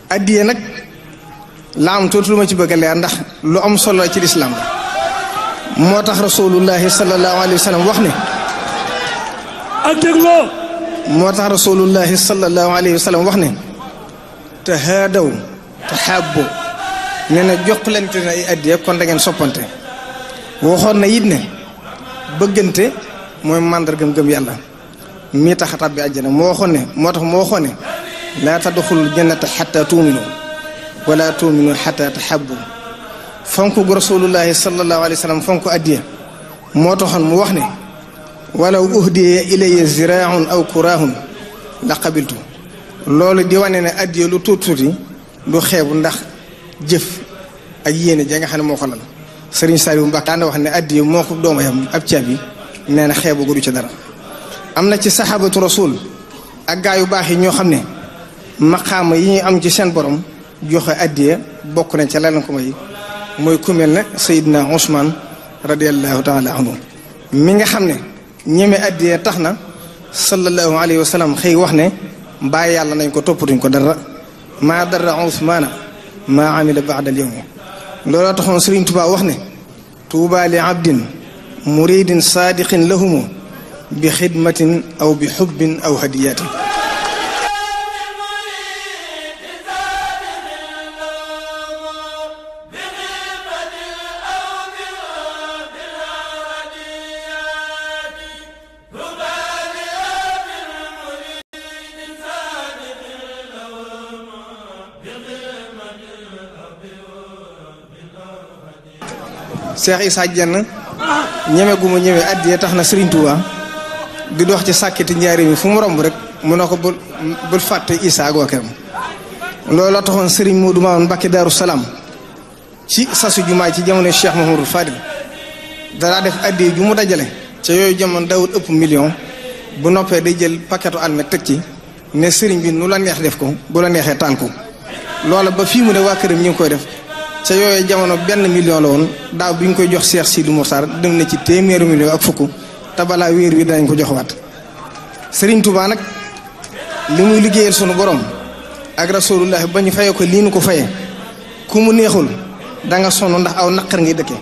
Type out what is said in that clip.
addiye nag la am tuuti lu ma ci bëgg a leer ndax lu am solo ci lislaam la moo tax rasulullahi sallallahu alayhi wa sallam wax ne ak dégloo moo tax rasulullahi sallallahu alayhi wa sallam wax ne tahaadaw tahabbu nee na jokkalante na ay addiye kon da ngeen soppante waxoon na it ne bëggante mooy màndargam gëm yàlla mii tax a tàbbi àjjana moo waxoon ne moo tax moo waxoon ne laa tadxulul jannata xatta tuuminu wala tuuminu xatta tahabbu fonk gu rasulullahi sallallahu alayhi wa sallam fonk addiya moo taxoon mu wax ne walaw uhdiya ilayya ziraahun aw kuraahun la qabiltu loolu di wane ne addiya lu tuuti tuuti du xeebu ndax jëf ak yéene ja nga xam ne moo ko lal Sëriñ Saliou Mbacke daan wax ne addiya moo ko dooma yam ab caabi nee na xeebu gu du ci dara am na ci saxaabatu rasul ak gaa yu baax yi ñoo xam ne maqaama yi ñuy am ci seen borom joxe addiya bokk nañ ca lan ko may mooy ku mel ne Seydina Ousmane radiyallahu taala anhu mi nga xam ne ñeme addiya tax na sallallahu alayhi wa sallam xëy wax ne mbaa yàlla nañ ko toppatuñ ko dara maa dara Ousmana maa amila baada al yawmi looloo taxoon Sëriñ Tuubaa wax ne tuuba li abdin muridin saadiqin lahumu bi xidmatin aw bi xubbin aw hadiyatin Cheikh Issa Diène ñeme gu mu ñeme addiya tax na Serigne Touba di dox ci sàkkiti njaari mi fu mu romb rek mu ne ko bul fàtte Issa ak waa këram looloo taxoon Serigne Modou Mamoune Mbacké Darou Salaam ci sasu jumaa ci jamono Cheikh Mouhamadou Fadil danaa def addiya ju mu dajale ca yooyu jamono dawul ëpp million bu noppee day jël paquetu almet teg ci ne Serigne bi nu la neex def ko bu la neexee taal ko loola ba fii mu ne waa këram ñu ngi koy def. ca yooyu jamono benn million la woon daaw bi ñu koy jox Cheikh Sidou Moukhtar dem na ci téeméeri million ak fukk te balaa wéer wi danañ ko jox waat Serigne Touba nag li muy liggéeyal sunu borom ak rasulullah ba ñu fayee ko lii nu ko fayee ku mu neexul da nga sonn ndax aw naqar ngay dëkke